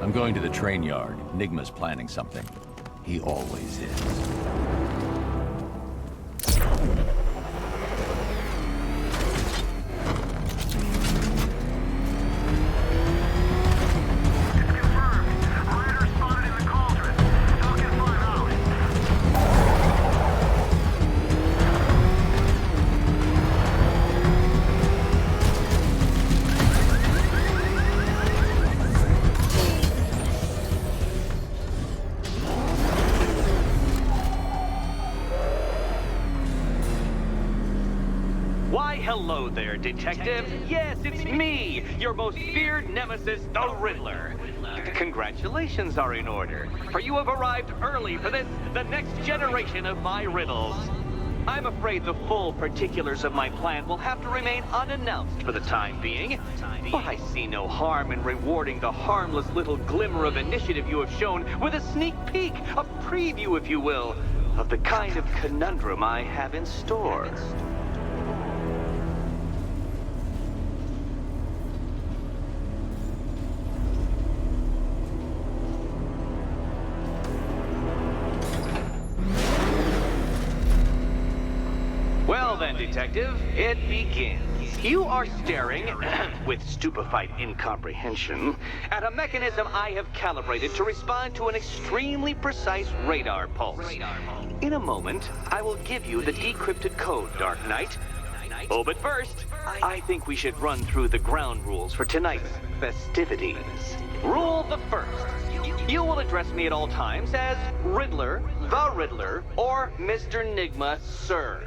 I'm going to the train yard. Nigma's planning something. He always is. Hello there, Detective. Yes, it's me, your most feared nemesis, the Riddler. Congratulations are in order, for you have arrived early for this, the next generation of my riddles. I'm afraid the full particulars of my plan will have to remain unannounced for the time being, but I see no harm in rewarding the harmless little glimmer of initiative you have shown with a sneak peek, a preview, if you will, of the kind of conundrum I have in store. Detective, it begins. You are staring, with stupefied incomprehension, at a mechanism I have calibrated to respond to an extremely precise radar pulse. In a moment, I will give you the decrypted code, Dark Knight. Oh, but first, I think we should run through the ground rules for tonight's festivities. Rule the first. You will address me at all times as Riddler, the Riddler, or Mr. Nigma, sir.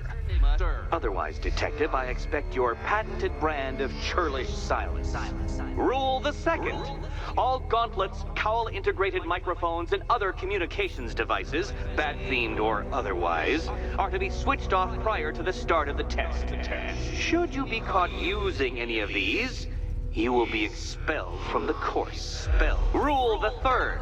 Otherwise, Detective, I expect your patented brand of churlish silence. Rule the second. All gauntlets, cowl-integrated microphones, and other communications devices, bat-themed or otherwise, are to be switched off prior to the start of the test. Should you be caught using any of these, you will be expelled from the course. Rule the third.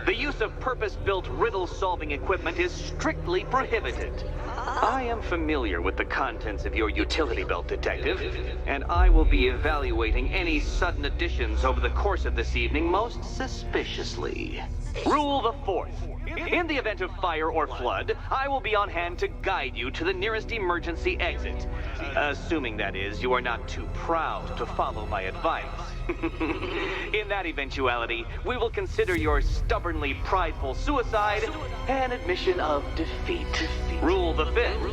The use of purpose-built riddle-solving equipment is strictly prohibited. I am familiar with the contents of your utility belt, Detective, and I will be evaluating any sudden additions over the course of this evening most suspiciously. Rule the fourth. In the event of fire or flood, I will be on hand to guide you to the nearest emergency exit. Assuming, that is, you are not too proud to follow my advice. In that eventuality, we will consider your stubbornly prideful suicide an admission of defeat. Rule the fifth.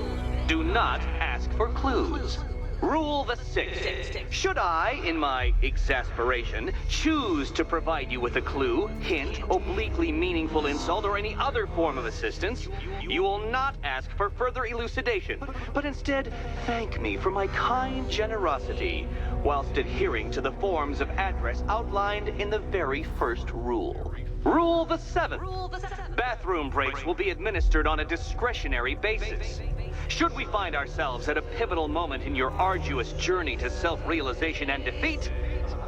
Do not ask for clues. Rule the sixth. Should I, in my exasperation, choose to provide you with a clue, hint, obliquely meaningful insult, or any other form of assistance, you will not ask for further elucidation, but instead thank me for my kind generosity, whilst adhering to the forms of address outlined in the very first rule. Rule the seventh. Bathroom breaks will be administered on a discretionary basis. Should we find ourselves at a pivotal moment in your arduous journey to self-realization and defeat,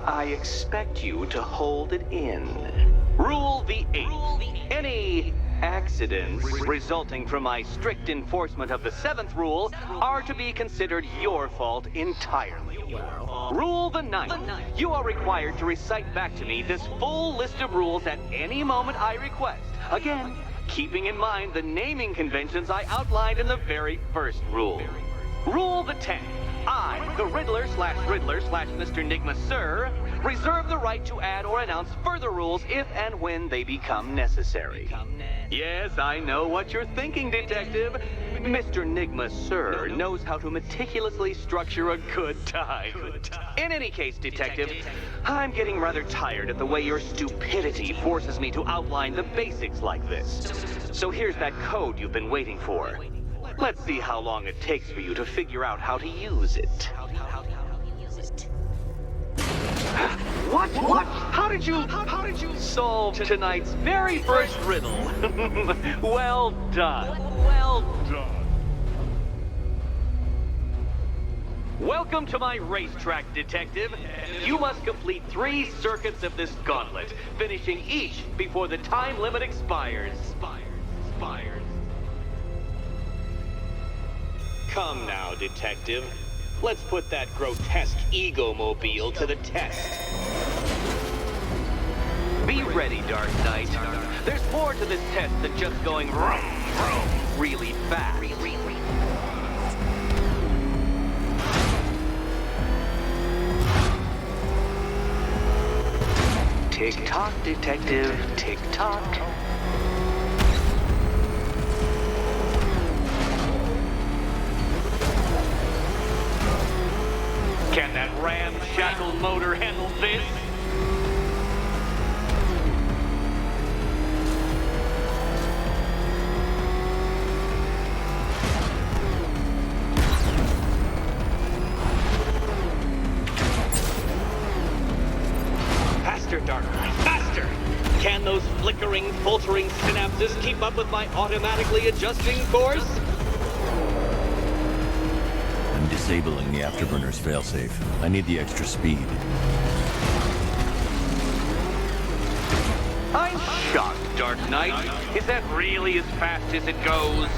I expect you to hold it in. Rule the eighth. Any accidents resulting from my strict enforcement of the seventh rule are to be considered your fault entirely. Rule the ninth. You are required to recite back to me this full list of rules at any moment I request. Again, keeping in mind the naming conventions I outlined in the very first rule. Rule the 10th. I, the Riddler/Mr. Nigma, sir, reserve the right to add or announce further rules if and when they become necessary. Yes, I know what you're thinking, Detective. Mr. Nigma, sir, knows how to meticulously structure a good time. In any case, Detective, I'm getting rather tired of the way your stupidity forces me to outline the basics like this. So here's that code you've been waiting for. Let's see how long it takes for you to figure out how to use it. What? How did you solve tonight's very first riddle? Well done. Welcome to my racetrack, Detective. You must complete 3 circuits of this gauntlet, finishing each before the time limit expires. Come now, Detective. Let's put that grotesque ego-mobile to the test. Be ready, Dark Knight. There's more to this test than just going vroom, vroom, really fast. Tick-tock, detective, tick-tock. Can that ramshackle motor handle this? Faster, Dark Knight, faster! Can those flickering, faltering synapses keep up with my automatically adjusting course? I'm disabling the afterburner's failsafe. I need the extra speed. I'm shocked, Dark Knight. Is that really as fast as it goes?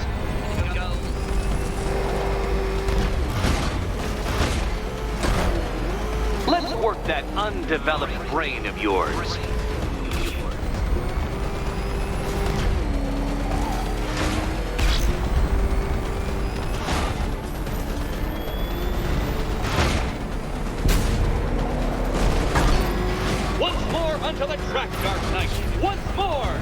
Let's work that undeveloped brain of yours. Once more onto the track, Dark Knight. Once more!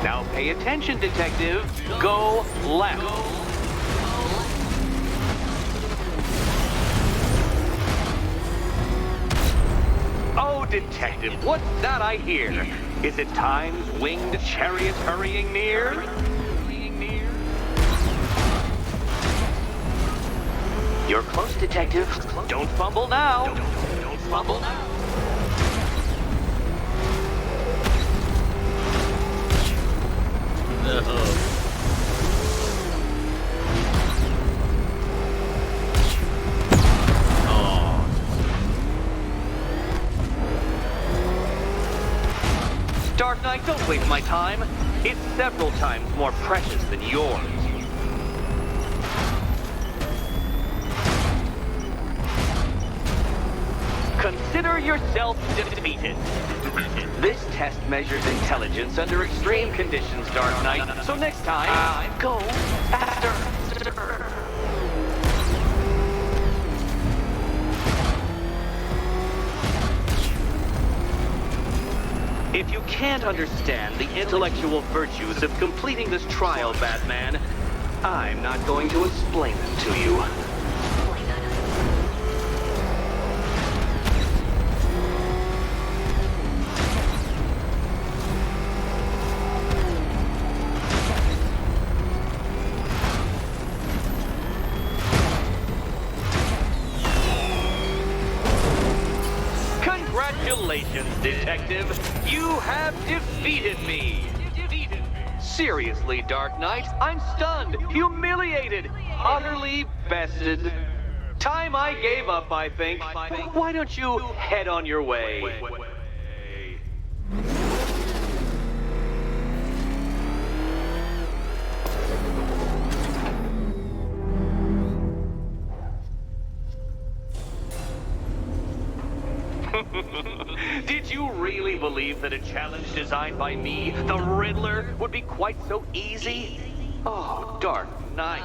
Now pay attention, detective. Go left. Oh, detective, what's that I hear? Is it time's winged chariot hurrying near? You're close, detective. Don't fumble now. Don't fumble now. Dark Knight, don't waste my time. It's several times more precious than yours. Consider yourself defeated. This test measures intelligence under extreme conditions, Dark Knight. So next time, go faster. If you can't understand the intellectual virtues of completing this trial, Batman, I'm not going to explain them to you. Congratulations, detective. You have defeated me. Seriously, Dark Knight, I'm stunned, humiliated, utterly bested. Time I gave up, I think. Why don't you head on your way? Did you really believe that a challenge designed by me, the Riddler, would be quite so easy? Oh, Dark Knight.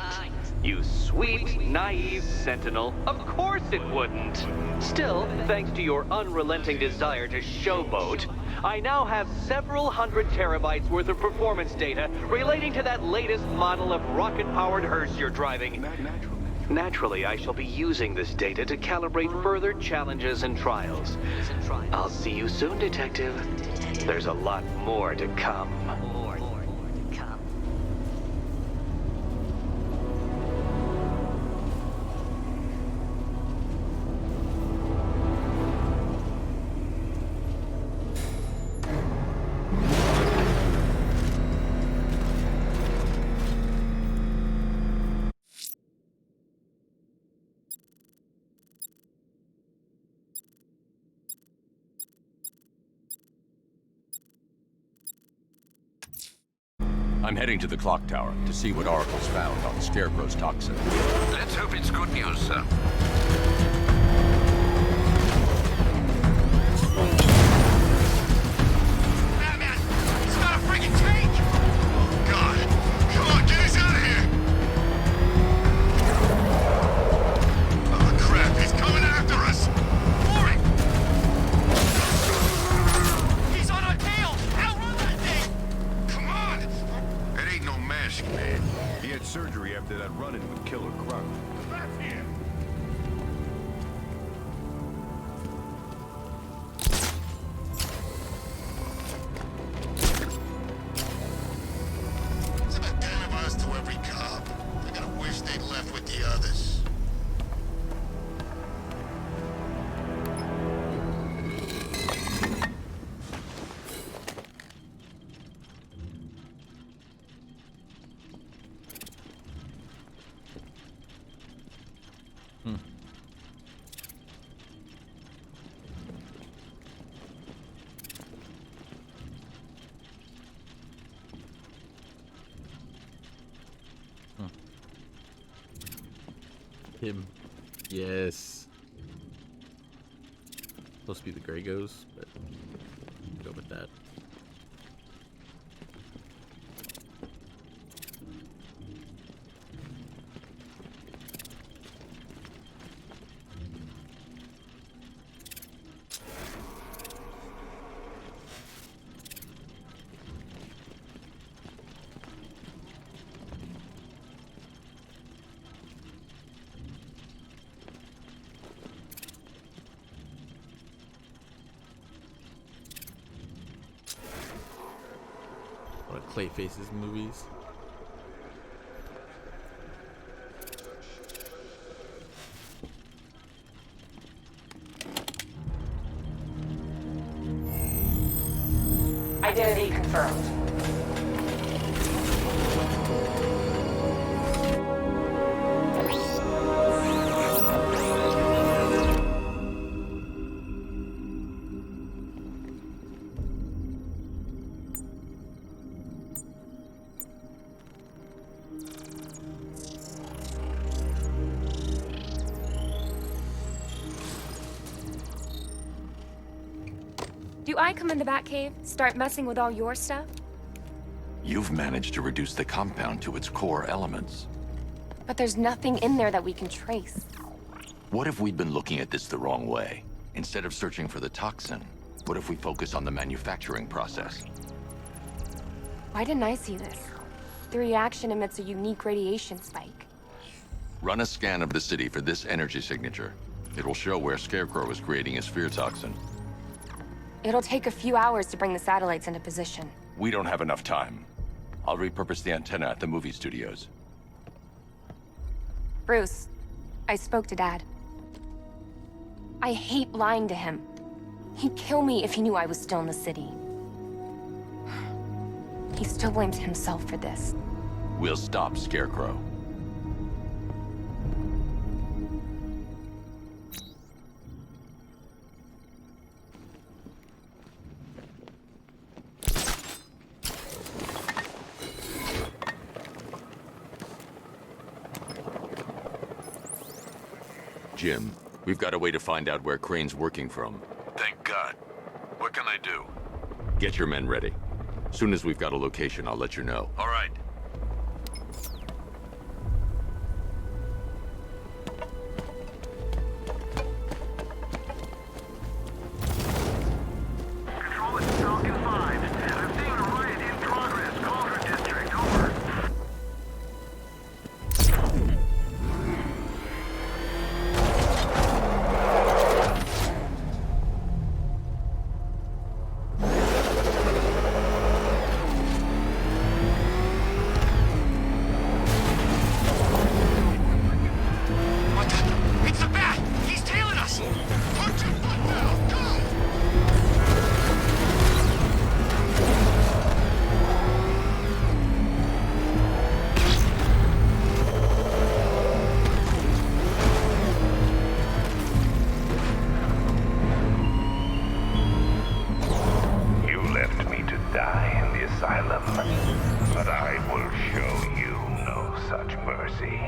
You sweet, naive sentinel. Of course it wouldn't. Still, thanks to your unrelenting desire to showboat, I now have several hundred terabytes worth of performance data relating to that latest model of rocket-powered hearse you're driving. Naturally, I shall be using this data to calibrate further challenges and trials. I'll see you soon, detective. There's a lot more to come. I'm heading to the clock tower to see what Oracle's found on the Scarecrow's toxin. Let's hope it's good news, sir. Him. Yes. Supposed to be the Grey Ghost, but go with that. One of Clayface's movies. Identity confirmed. Do I come in the Batcave, start messing with all your stuff? You've managed to reduce the compound to its core elements. But there's nothing in there that we can trace. What if we'd been looking at this the wrong way? Instead of searching for the toxin, what if we focus on the manufacturing process? Why didn't I see this? The reaction emits a unique radiation spike. Run a scan of the city for this energy signature. It will show where Scarecrow is creating his fear toxin. It'll take a few hours to bring the satellites into position. We don't have enough time. I'll repurpose the antenna at the movie studios. Bruce, I spoke to Dad. I hate lying to him. He'd kill me if he knew I was still in the city. He still blames himself for this. We'll stop Scarecrow. Jim, we've got a way to find out where Crane's working from. Thank God. What can I do? Get your men ready. Soon as we've got a location, I'll let you know. All right. Control, it's Falcon 5. I'm seeing a riot in progress. Cauldron District, over. What the? It's the bat! He's tailing us! Punch him foot down! Go! You left me to die in the asylum, but I will show you no such mercy.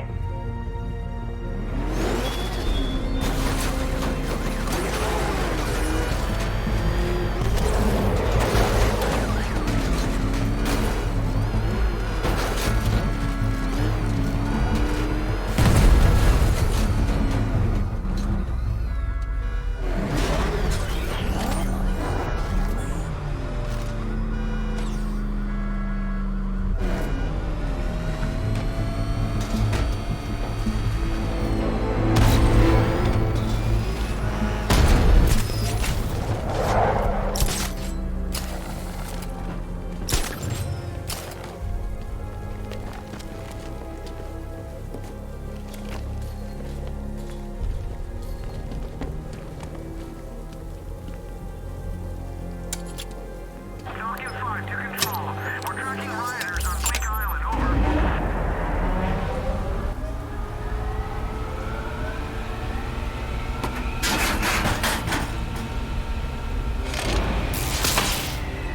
Falcon 5 to control. We're tracking rioters on Bleak Island, over.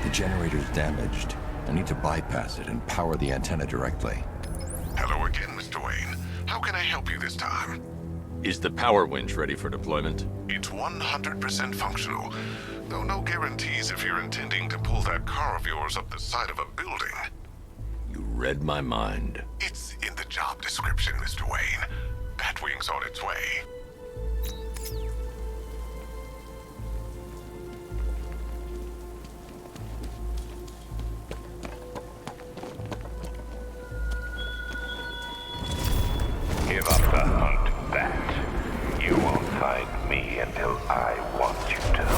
The generator's damaged. I need to bypass it and power the antenna directly. Hello again, Mr. Wayne. How can I help you this time? Is the power winch ready for deployment? It's 100% functional, though no guarantees if you're intending to pull that car of yours up the side of a building. You read my mind. It's in the job description, Mr. Wayne. Batwing's on its way. Give up the hunt, Bat. You won't find me until I want you to.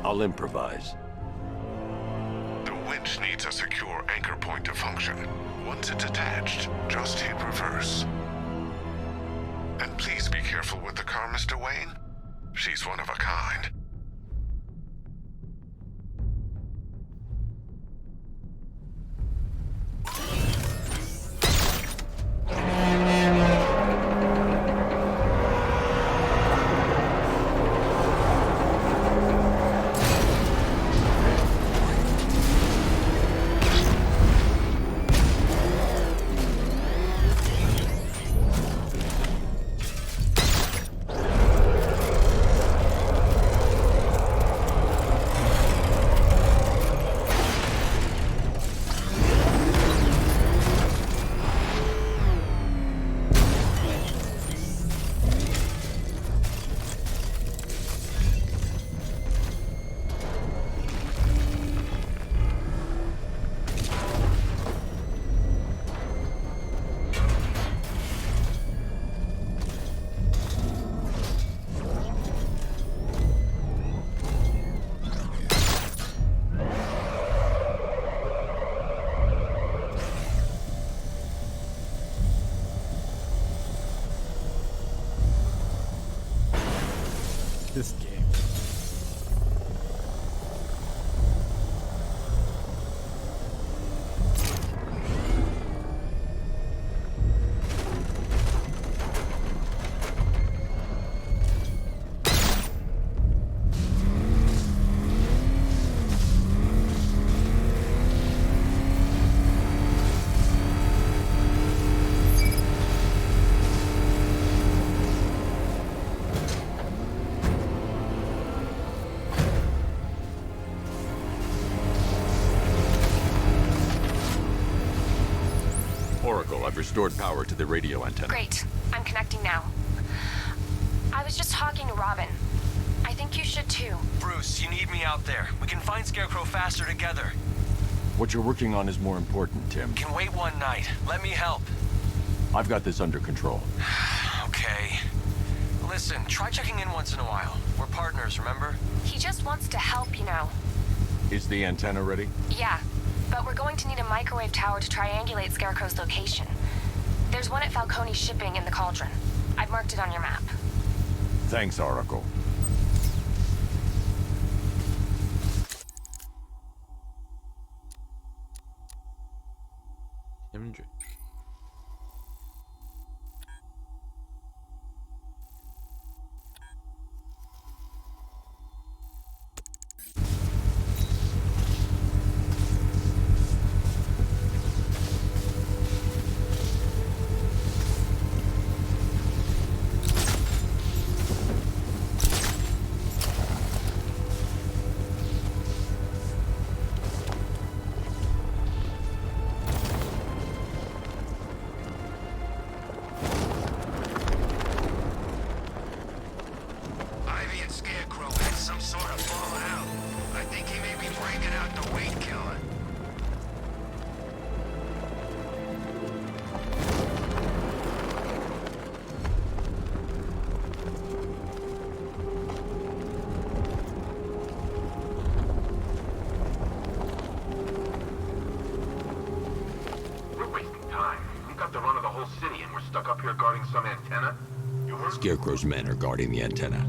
I'll improvise. The winch needs a secure anchor point to function. Once it's attached, just hit reverse. And please be careful with the car, Mr. Wayne. She's one of a kind. This game. I've restored power to the radio antenna. Great. I'm connecting now. I was just talking to Robin. I think you should too. Bruce, you need me out there. We can find Scarecrow faster together. What you're working on is more important, Tim. Can wait one night. Let me help. I've got this under control. Okay. Listen, try checking in once in a while. We're partners, remember? He just wants to help, you know. Is the antenna ready? Yeah, but we're going to need a microwave tower to triangulate Scarecrow's location. There's one at Falcone's shipping in the Cauldron. I've marked it on your map. Thanks, Oracle. Imagery. got the run of the whole city and we're stuck up here guarding some antenna? You heard? Scarecrow's men are guarding the antenna.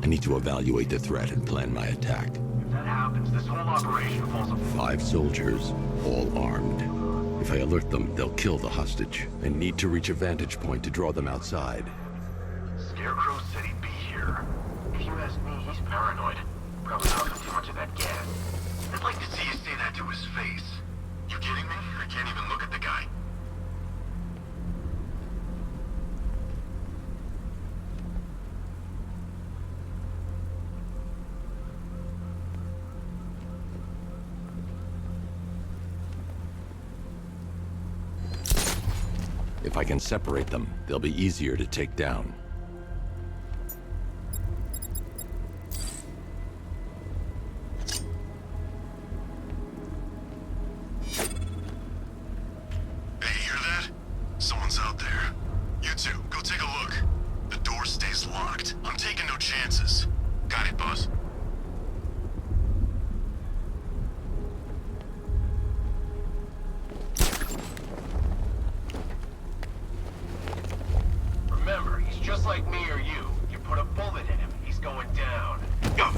I need to evaluate the threat and plan my attack. If that happens, this whole operation falls apart. 5 soldiers, all armed. If I alert them, they'll kill the hostage. I need to reach a vantage point to draw them outside. Scarecrow said he'd be here. If you ask me, he's paranoid. Probably huffing too much of that gas. I'd like to see you say that to his face. You kidding me? I can't even look at the guy. If I can separate them, they'll be easier to take down. Hey, you hear that? Someone's out there. You two, go take a look. The door stays locked. I'm taking no chances. Got it, boss. Remember, he's just like me or you. You put a bullet in him, he's going down. Go!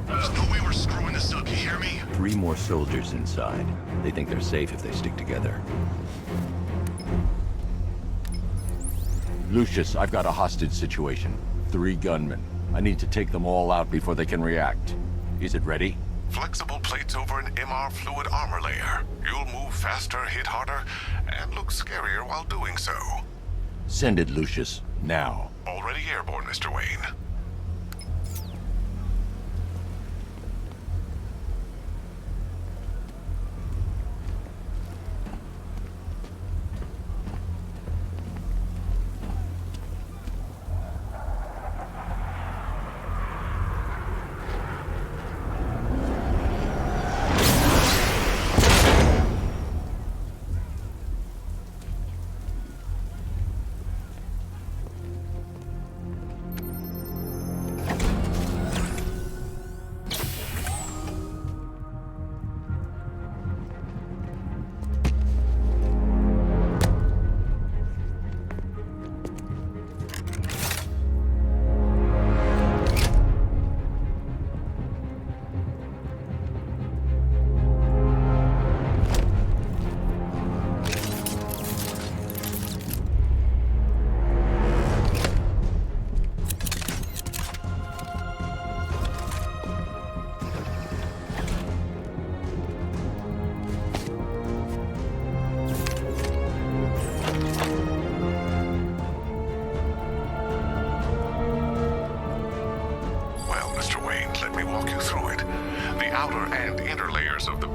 There's no way we're screwing this up, you hear me? 3 more soldiers inside. They think they're safe if they stick together. Lucius, I've got a hostage situation. 3 gunmen. I need to take them all out before they can react. Is it ready? Flexible plates over an MR fluid armor layer. You'll move faster, hit harder, and look scarier while doing so. Send it, Lucius. Now. Already airborne, Mr. Wayne.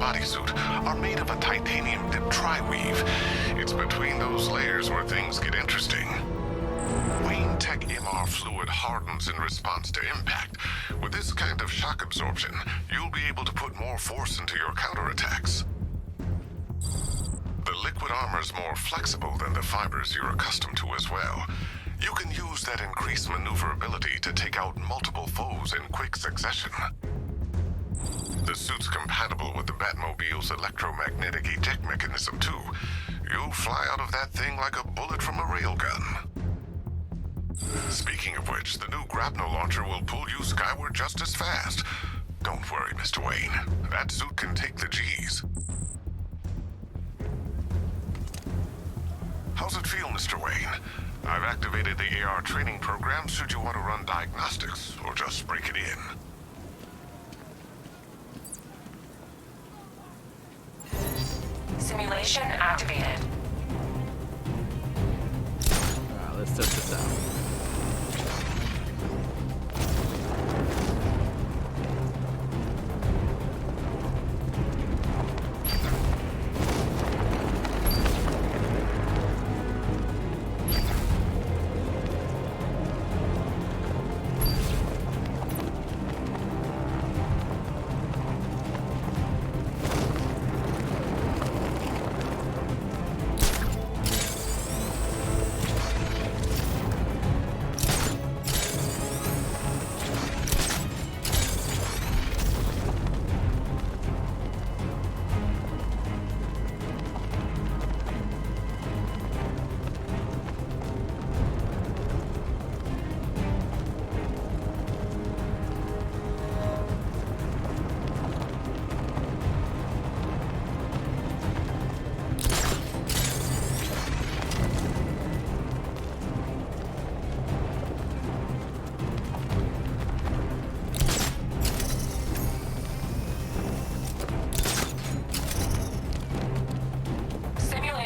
Bodysuit are made of a titanium dip tri-weave. It's between those layers where things get interesting. Wayne Tech MR fluid hardens in response to impact. With this kind of shock absorption, you'll be able to put more force into your counterattacks. The liquid armor's more flexible than the fibers you're accustomed to as well. You can use that increased maneuverability to take out multiple foes in quick succession. The suit's compatible with the Batmobile's electromagnetic eject mechanism, too. You'll fly out of that thing like a bullet from a railgun. Speaking of which, the new grapnel launcher will pull you skyward just as fast. Don't worry, Mr. Wayne. That suit can take the G's. How's it feel, Mr. Wayne? I've activated the AR training program should you want to run diagnostics, or just break it in. Simulation activated. Alright, let's test this out.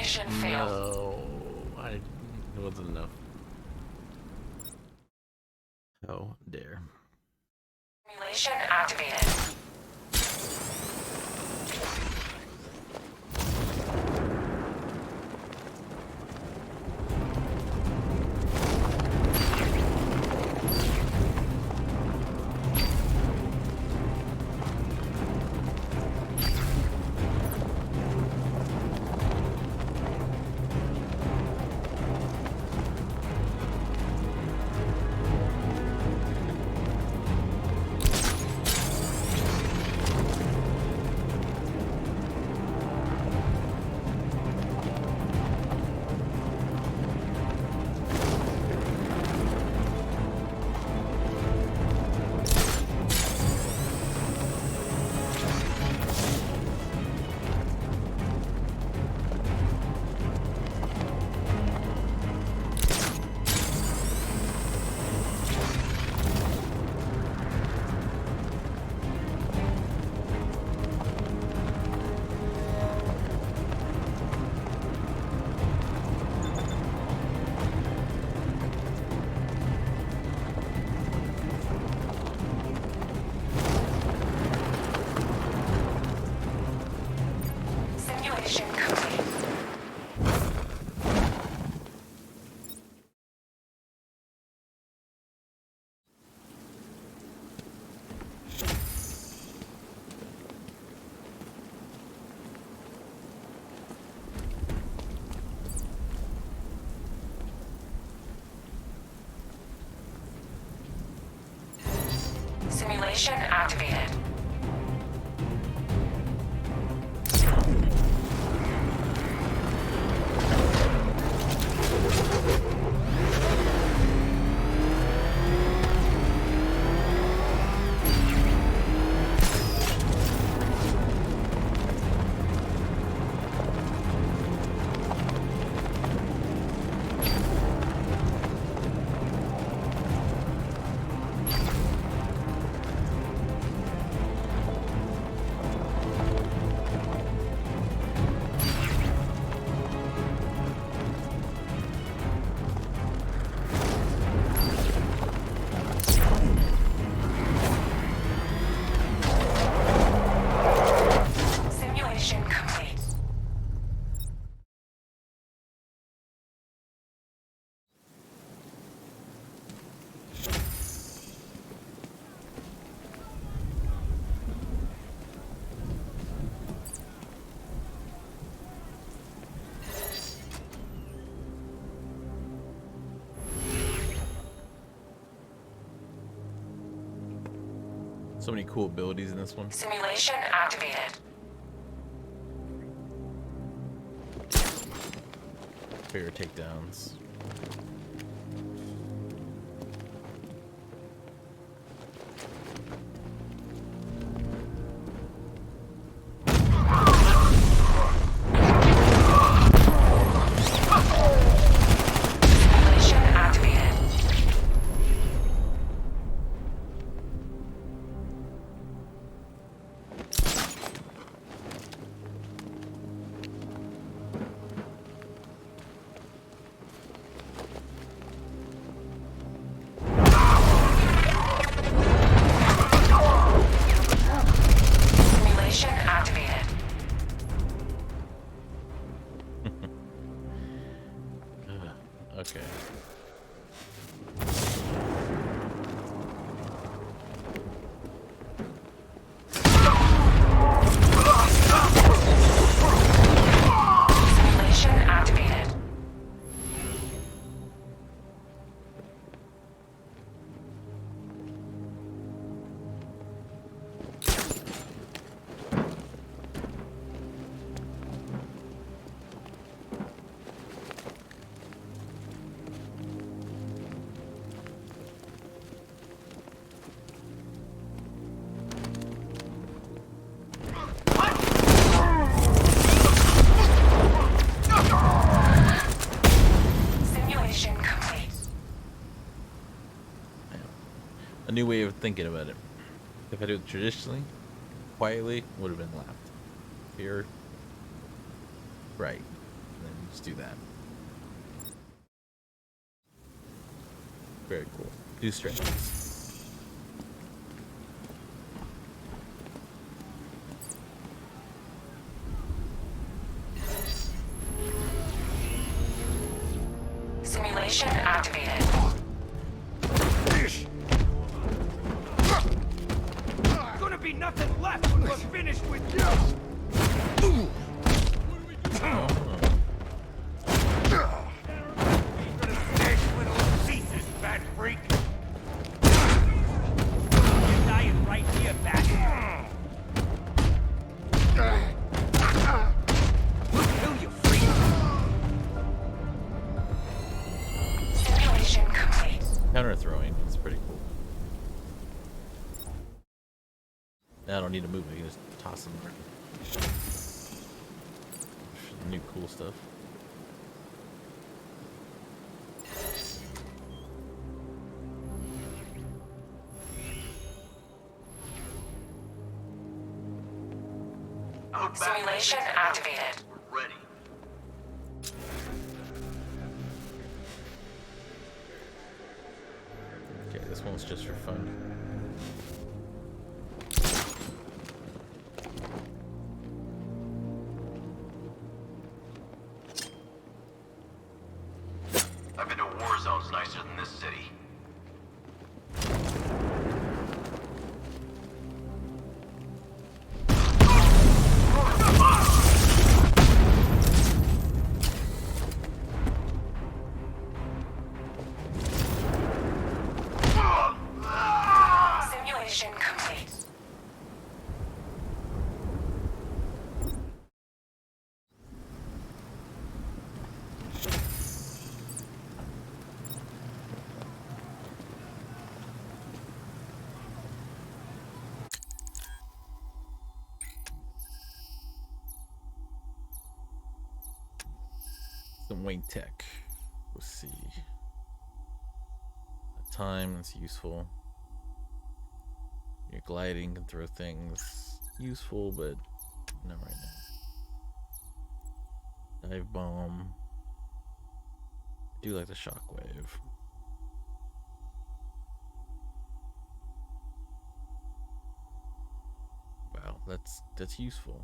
Mission failed. No, it wasn't enough. How dare. Simulation activated. Simulation complete. Simulation activated. Simulation complete. So many cool abilities in this one. Simulation activated. Favorite takedowns. Simulation activated. Simulation activated. Okay. Simulation activated. Simulation complete. A new way of thinking about it. If I do it traditionally, quietly, would have been left. Here, right. And then Let's do that. Very cool. Do strategies. Simulation activated. Gonna be nothing left when we're finished with you! Counter throwing. It's pretty cool. Now I don't need to move. I can just toss them. New cool stuff. Simulation activated. We're ready. Okay, this one's just for fun. I've been to war zones nicer than this city. Simulation complete. Some wing tech. Let's see. Time, that's useful. Your gliding can throw things. Useful, but not right now. Dive bomb. I do like the shockwave. Wow, that's useful.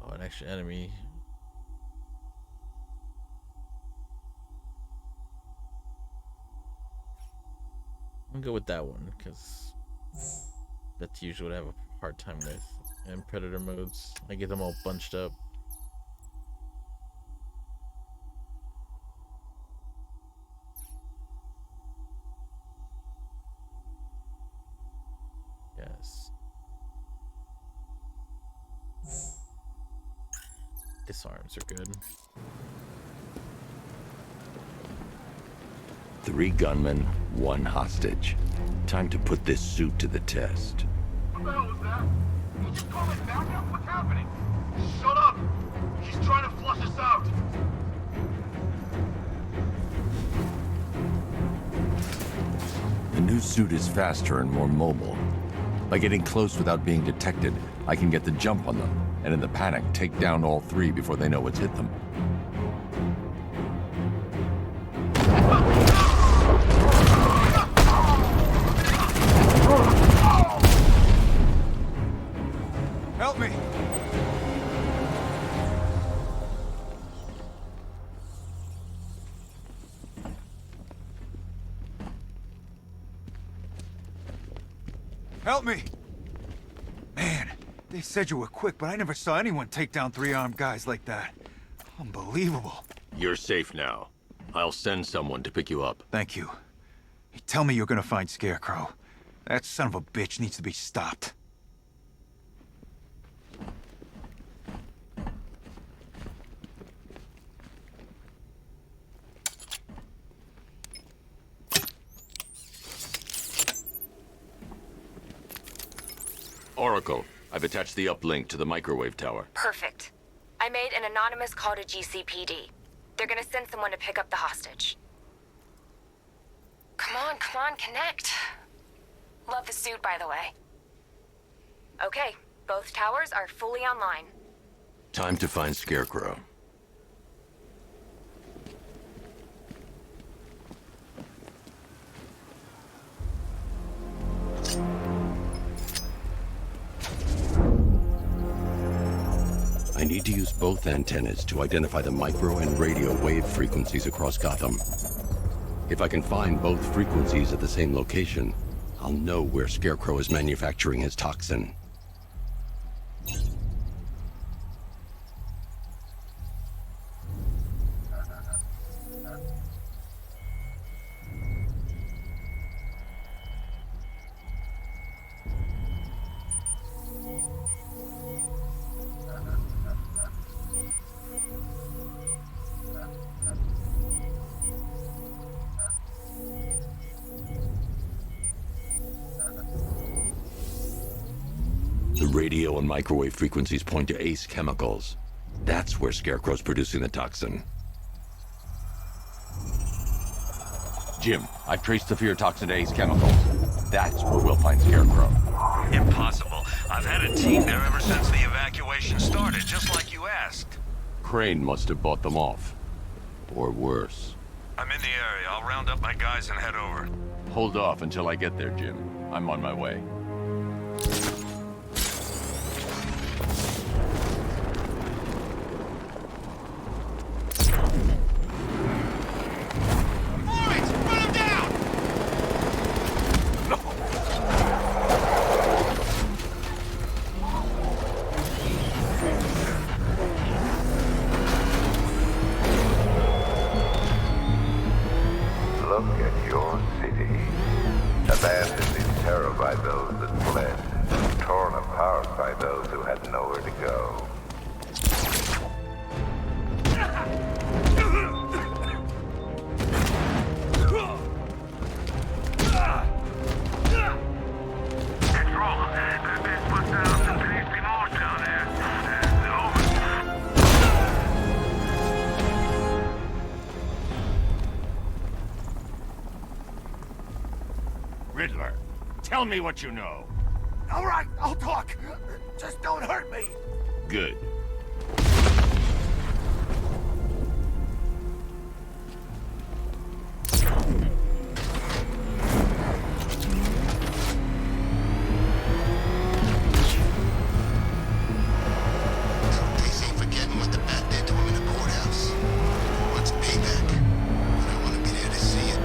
Oh, an extra enemy. I'm gonna go with that one because that's usually what I have a hard time with in predator modes. I get them all bunched up. Yes. Disarms are good. 3 gunmen, 1 hostage. Time to put this suit to the test. What the hell was that? You just call it backup? What's happening? Shut up! He's trying to flush us out! The new suit is faster and more mobile. By getting close without being detected, I can get the jump on them, and in the panic, take down all 3 before they know what's hit them. Help me! Help me! Man, they said you were quick, but I never saw anyone take down 3 armed guys like that. Unbelievable. You're safe now. I'll send someone to pick you up. Thank you. Hey, tell me you're gonna find Scarecrow. That son of a bitch needs to be stopped. Oracle, I've attached the uplink to the microwave tower. Perfect. I made an anonymous call to GCPD. They're gonna send someone to pick up the hostage. Come on, connect. Love the suit, by the way. Okay, both towers are fully online. Time to find Scarecrow. I need to use both antennas to identify the micro and radio wave frequencies across Gotham. If I can find both frequencies at the same location, I'll know where Scarecrow is manufacturing his toxin. The radio and microwave frequencies point to Ace Chemicals. That's where Scarecrow's producing the toxin. Jim, I've traced the fear toxin to Ace Chemicals. That's where we'll find Scarecrow. Impossible. I've had a team there ever since the evacuation started, just like you asked. Crane must have bought them off. Or worse. I'm in the area. I'll round up my guys and head over. Hold off until I get there, Jim. I'm on my way. Look at your city. Abandoned in terror by those that fled. Torn apart by those who had nowhere to go. Riddler, tell me what you know. All right, I'll talk. Just don't hurt me. Good. They ain't forgetting what the Bat did to him in the courthouse. What's payback? And I want to be there to see it.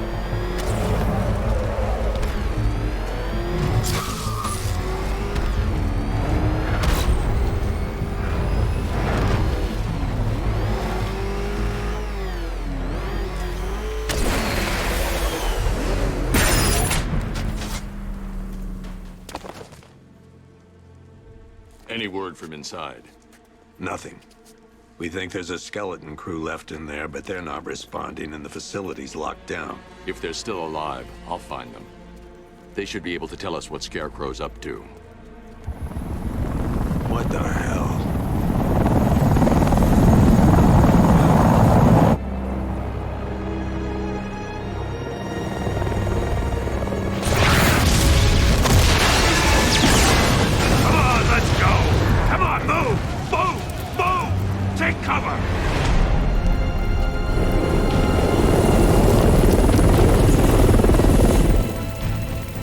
Any word from inside? Nothing. We think there's a skeleton crew left in there, but they're not responding and the facility's locked down. If they're still alive, I'll find them. They should be able to tell us what Scarecrow's up to. What the hell? Come on, let's go! Come on, move! Move! Move! Take cover!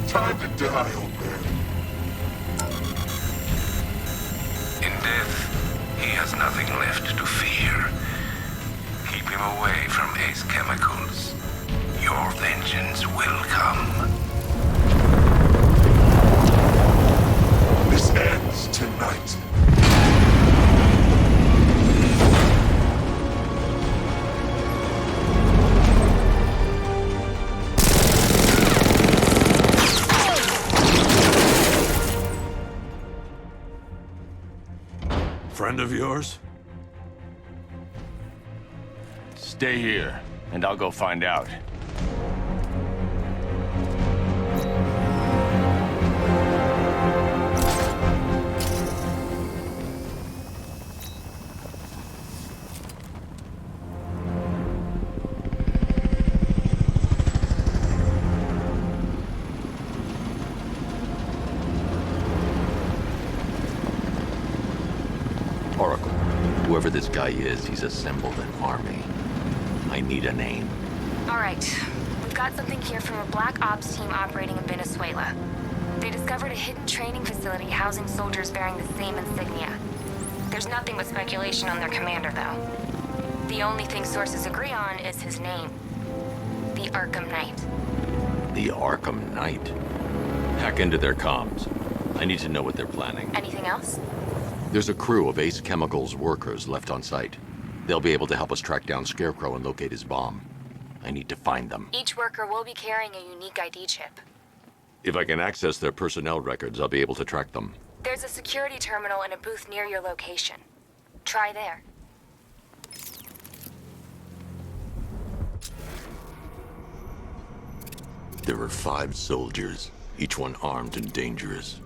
Time to die, old man. In death, he has nothing left to fear. Keep him away from Ace Chemicals. Your vengeance will come. This ends tonight. Friend of yours? Stay here, and I'll go find out. Oracle, Whoever this guy is, he's assembled an army. I need a name. All right. We've got something here from a Black Ops team operating in Venezuela. They discovered a hidden training facility housing soldiers bearing the same insignia. There's nothing but speculation on their commander, though. The only thing sources agree on is his name. The Arkham Knight. The Arkham Knight? Hack into their comms. I need to know what they're planning. Anything else? There's a crew of Ace Chemicals workers left on site. They'll be able to help us track down Scarecrow and locate his bomb. I need to find them. Each worker will be carrying a unique ID chip. If I can access their personnel records, I'll be able to track them. There's a security terminal in a booth near your location. Try there. There are 5 soldiers, each one armed and dangerous.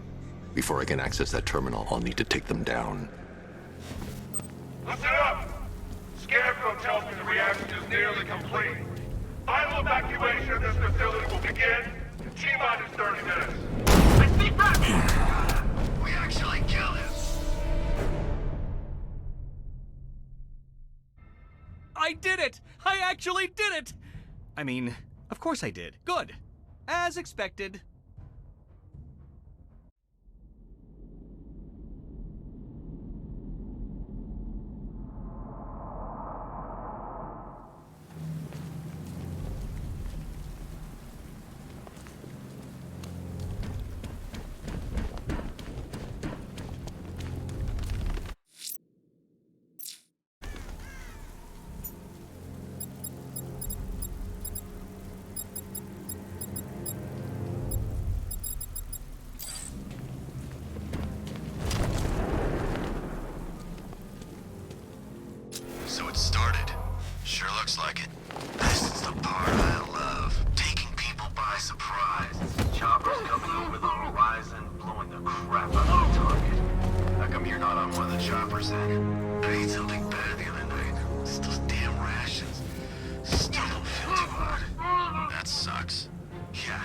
Before I can access that terminal, I'll need to take them down. Listen up! Scarecrow tells me the reaction is nearly complete. Final evacuation of this facility will begin in T-minus 30 minutes. I see Batman! We actually killed him. I did it! I actually did it! I mean, of course I did. Good. As expected. So it started. Sure looks like it. This is the part I love. Taking people by surprise. Choppers coming over the horizon, blowing the crap out of the target. How come you're not on one of the choppers then? I ate something bad the other night. It's those damn rations. Still don't feel too hot. That sucks. Yeah,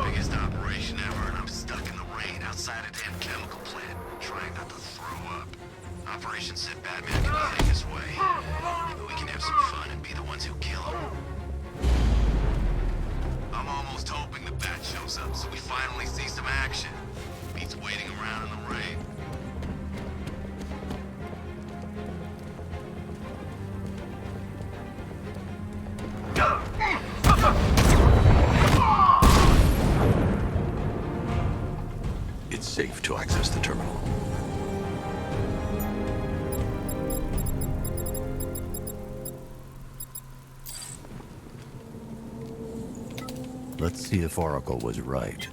biggest operation ever, and I'm stuck in the rain outside a damn chemical plant, trying not to throw up. Operation said Batman could be heading this way. Maybe we can have some fun and be the ones who kill him. I'm almost hoping the Bat shows up so we finally see some action. Beats waiting around in the rain. It's safe to access the terminal. Let's see if Oracle was right.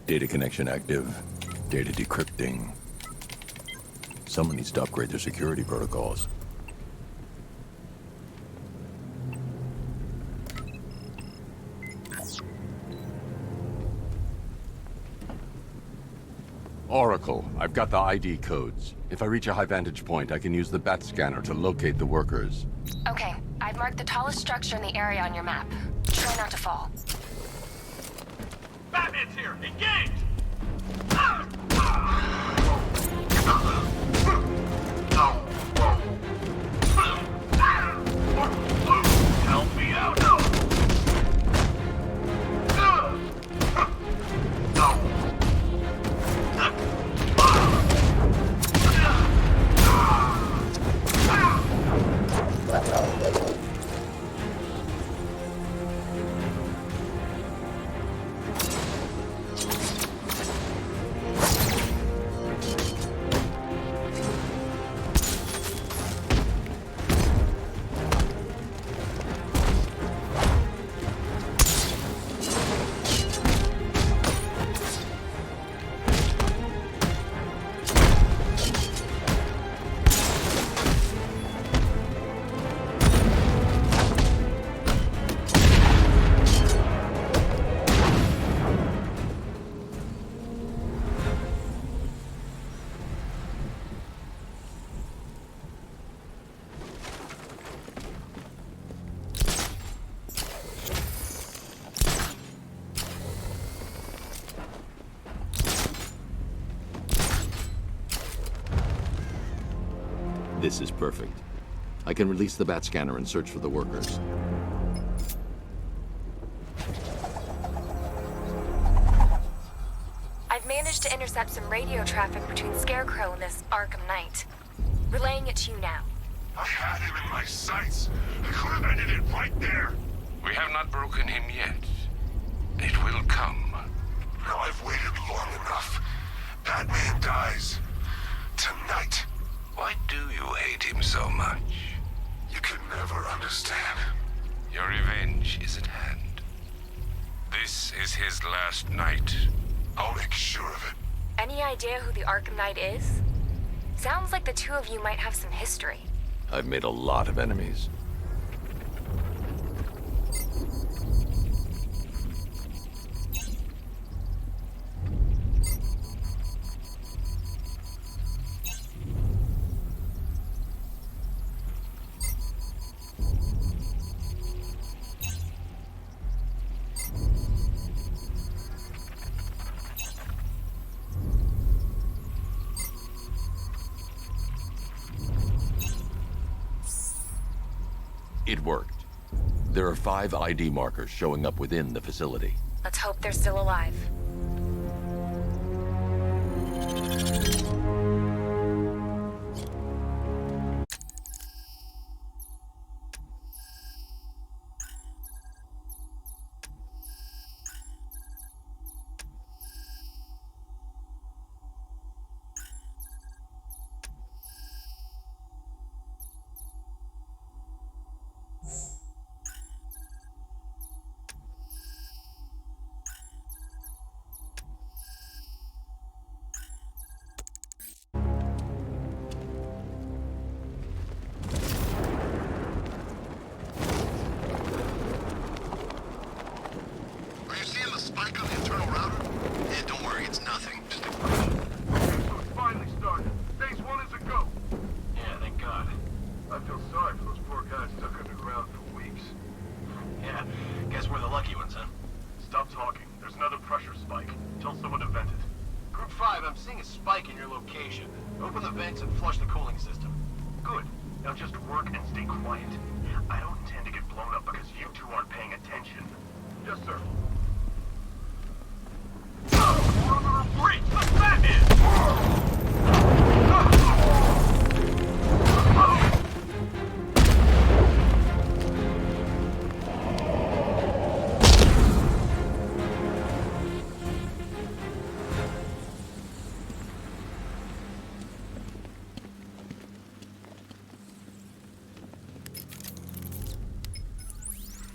Data connection active. Data decrypting. Someone needs to upgrade their security protocols. Oracle, I've got the ID codes. If I reach a high vantage point, I can use the bat scanner to locate the workers. Okay, I've marked the tallest structure in the area on your map. Try not to fall. Batman's here! Engage! Help me out! This is perfect. I can release the bat scanner and search for the workers. I've managed to intercept some radio traffic between Scarecrow and this Arkham Knight. Relaying it to you now. I had him in my sights. I could have ended it right there. We have not broken him yet. It will come. Now I've waited long enough. Batman dies. Tonight. Why do you hate him so much? You can never understand. Your revenge is at hand. This is his last night. I'll make sure of it. Any idea who the Arkham Knight is? Sounds like the two of you might have some history. I've made a lot of enemies. It worked. There are 5 ID markers showing up within the facility. Let's hope they're still alive.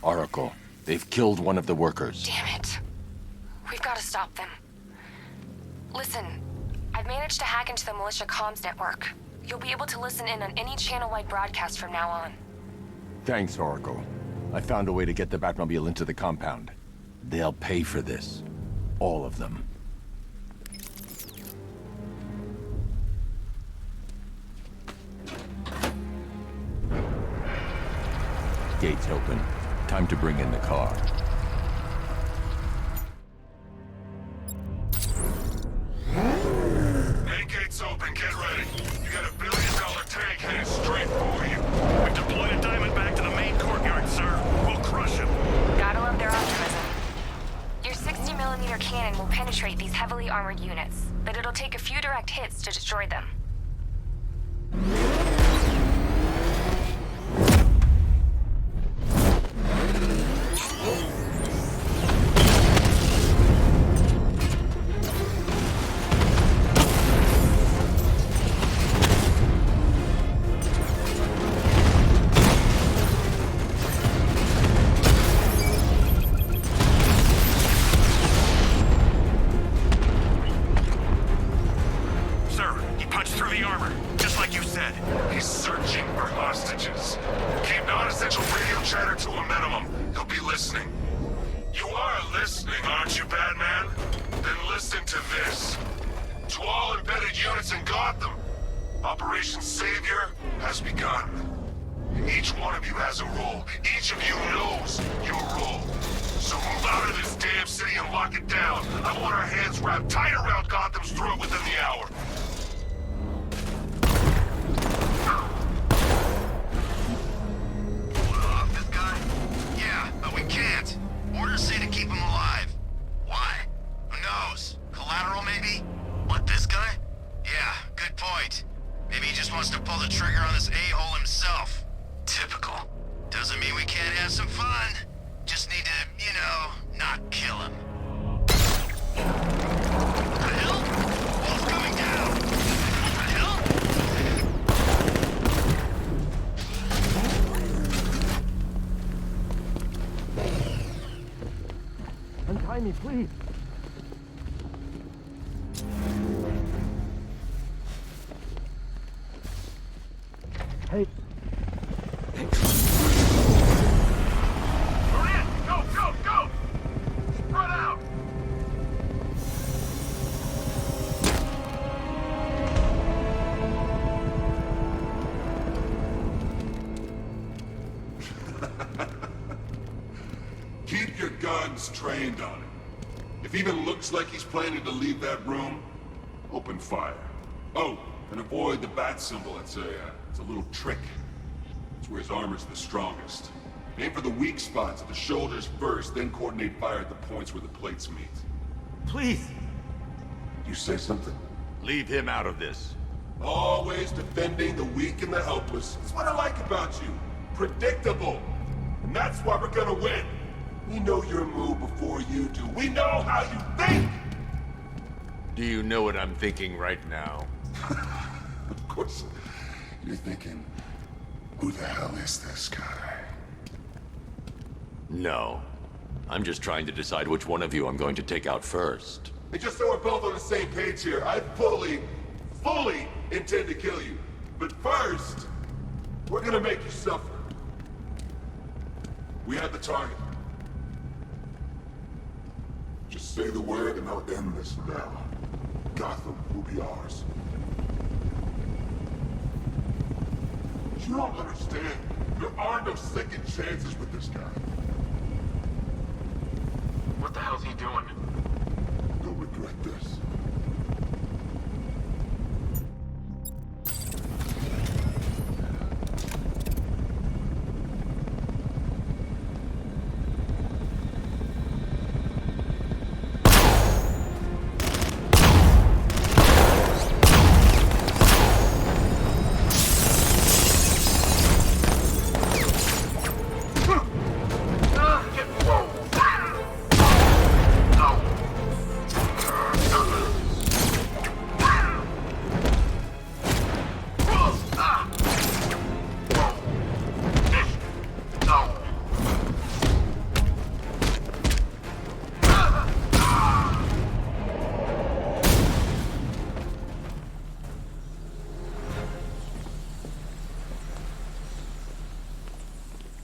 Oracle, they've killed one of the workers. Damn it. We've got to stop them. Listen, I've managed to hack into the militia comms network. You'll be able to listen in on any channel-wide broadcast from now on. Thanks, Oracle. I found a way to get the Batmobile into the compound. They'll pay for this. All of them. Gates open. Time to bring in the car. Main gate's open, get ready. You got $1 billion tank headed straight for you. We've deployed a Diamondback to the main courtyard, sir. We'll crush him. Gotta love their optimism. Your 60mm cannon will penetrate these heavily armored units, but it'll take a few direct hits to destroy them. wants to pull the trigger on this a-hole himself. Typical. Doesn't mean we can't have some fun. Just need to, you know, not kill him. What the hell? Wall's coming down. What the hell? Untie me, please. Hey. Maria, go, go, go! Spread out! Keep your guns trained on him. If he even looks like he's planning to leave that room, open fire. Oh, and avoid the bat symbol. It's a little trick. It's where his armor's the strongest. Aim for the weak spots at the shoulders first, then coordinate fire at the points where the plates meet. Please. You say something? Leave him out of this. Always defending the weak and the helpless. That's what I like about you. Predictable. And that's why we're gonna win. We know your move before you do. We know how you think! Do you know what I'm thinking right now? Of course, you're thinking, who the hell is this guy? No. I'm just trying to decide which one of you I'm going to take out first. And just so we're both on the same page here, I fully intend to kill you. But first, we're gonna make you suffer. We have the target. Just say the word and I'll end this now. Gotham will be ours. You don't understand. There are no second chances with this guy. What the hell's he doing? You'll regret this.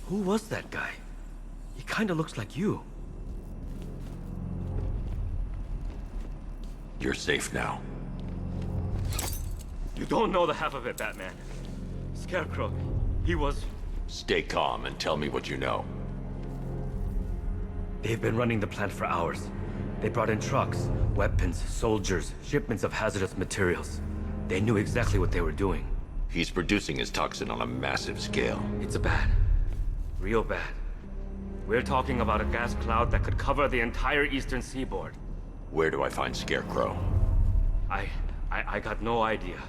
Who was that guy? He kinda looks like you. You're safe now. You don't know the half of it, Batman. Scarecrow, he was... Stay calm and tell me what you know. They've been running the plant for hours. They brought in trucks, weapons, soldiers, shipments of hazardous materials. They knew exactly what they were doing. He's producing his toxin on a massive scale. It's bad. Real bad. We're talking about a gas cloud that could cover the entire eastern seaboard. Where do I find Scarecrow? I got no idea.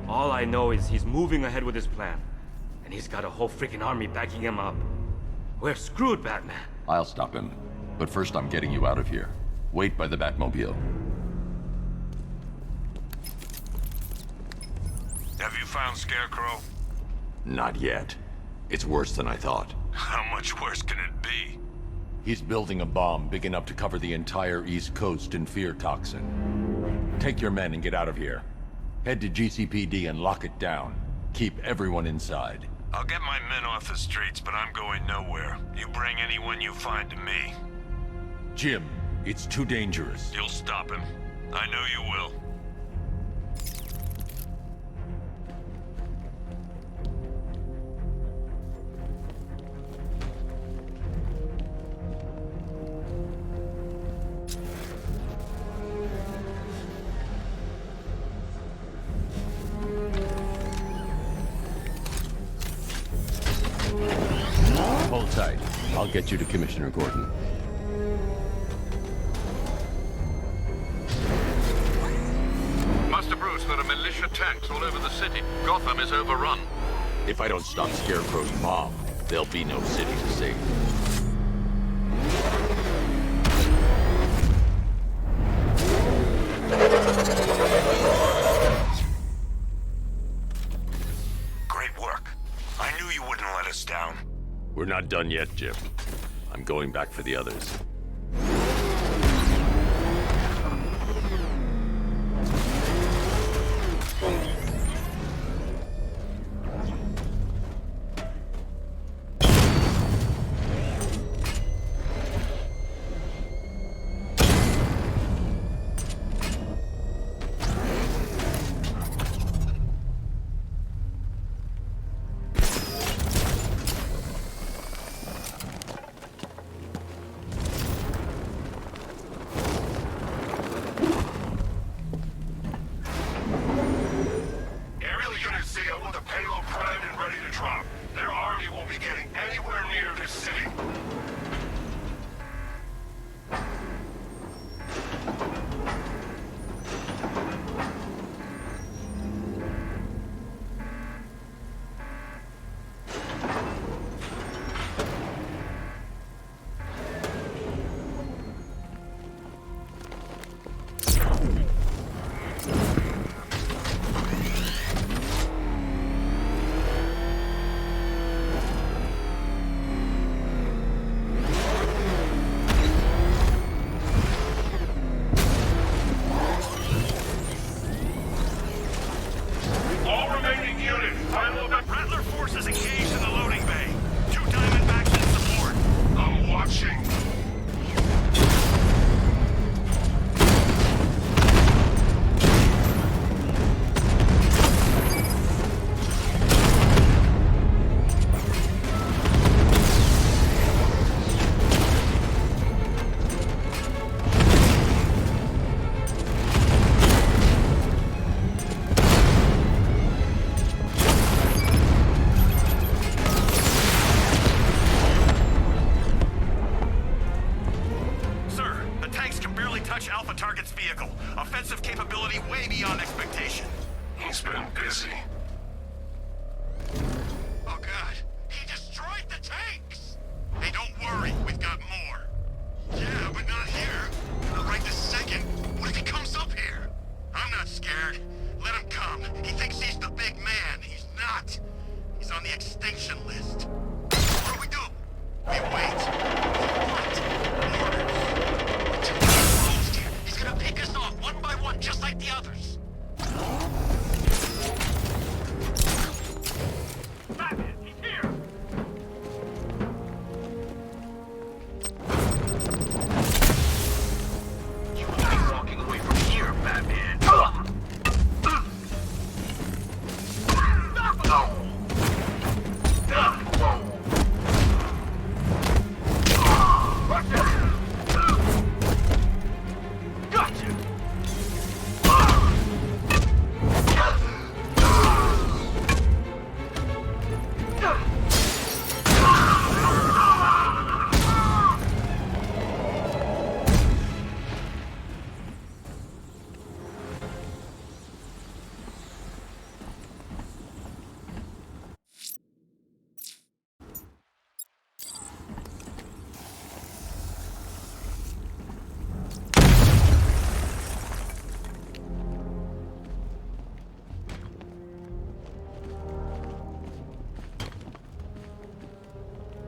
All I know is he's moving ahead with his plan. And he's got a whole freaking army backing him up. We're screwed, Batman. I'll stop him. But first I'm getting you out of here. Wait by the Batmobile. Have you found Scarecrow? Not yet. It's worse than I thought. How much worse can it be? He's building a bomb big enough to cover the entire East Coast in fear toxin. Take your men and get out of here. Head to GCPD and lock it down. Keep everyone inside. I'll get my men off the streets, but I'm going nowhere. You bring anyone you find to me. Jim, it's too dangerous. You'll stop him. I know you will. Hold tight. I'll get you to Commissioner Gordon. Master Bruce, there are militia tanks all over the city. Gotham is overrun. If I don't stop Scarecrow's bomb, there'll be no city to save. Great work. I knew you wouldn't let us down. We're not done yet, Jim. I'm going back for the others.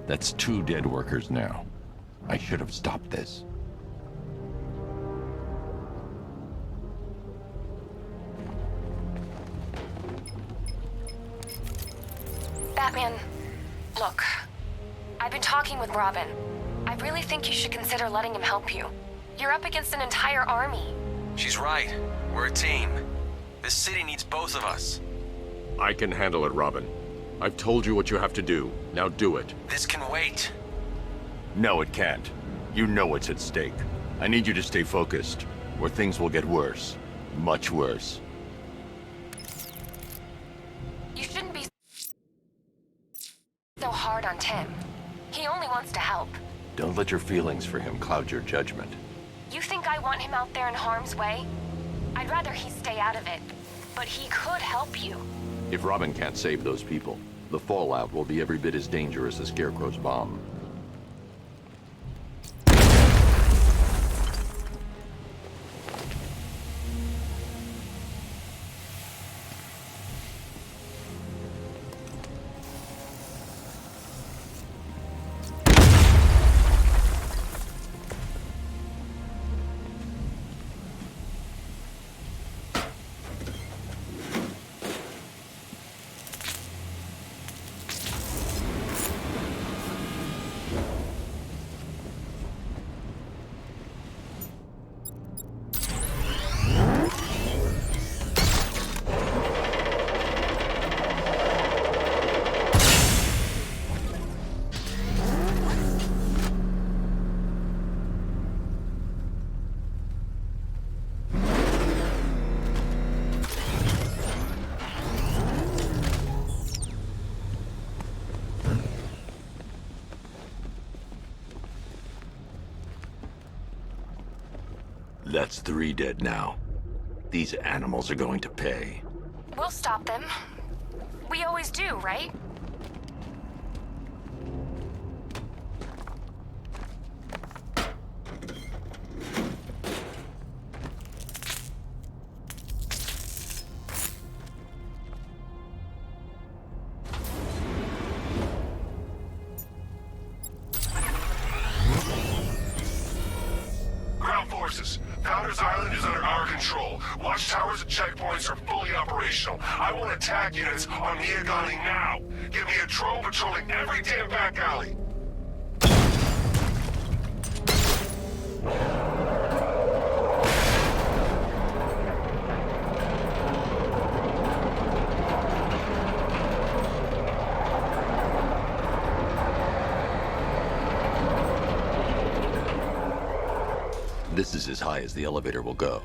That's 2 dead workers now. I should have stopped this. Batman, look. I've been talking with Robin. I really think you should consider letting him help you. You're up against an entire army. She's right. We're a team. This city needs both of us. I can handle it, Robin. I've told you what you have to do. Now do it. This can wait. No, it can't. You know what's at stake. I need you to stay focused, or things will get worse. Much worse. You shouldn't be so hard on Tim. He only wants to help. Don't let your feelings for him cloud your judgment. You think I want him out there in harm's way? I'd rather he stay out of it. but he could help you. If Robin can't save those people, the fallout will be every bit as dangerous as Scarecrow's bomb. That's 3 dead now. These animals are going to pay. We'll stop them. We always do, right? Ground forces, Founders Island is under our control. Watchtowers and checkpoints are fully operational. I want attack units on Miagani now. Give me a drone patrolling every damn back alley. This is as high as the elevator will go.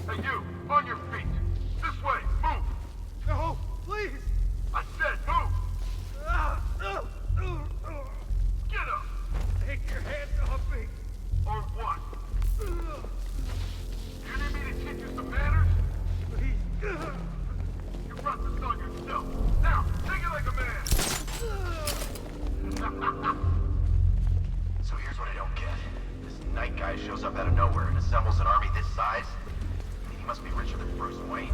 Hey, you! On your feet! This way! Move! No! Please! I said move! Get up! Take your hands off me! Or what? You need me to teach you some manners? Please! You brought this on yourself! Now, take it like a man! So here's what I don't get. This night guy shows up out of nowhere and assembles an army this size. He must be richer than Bruce Wayne.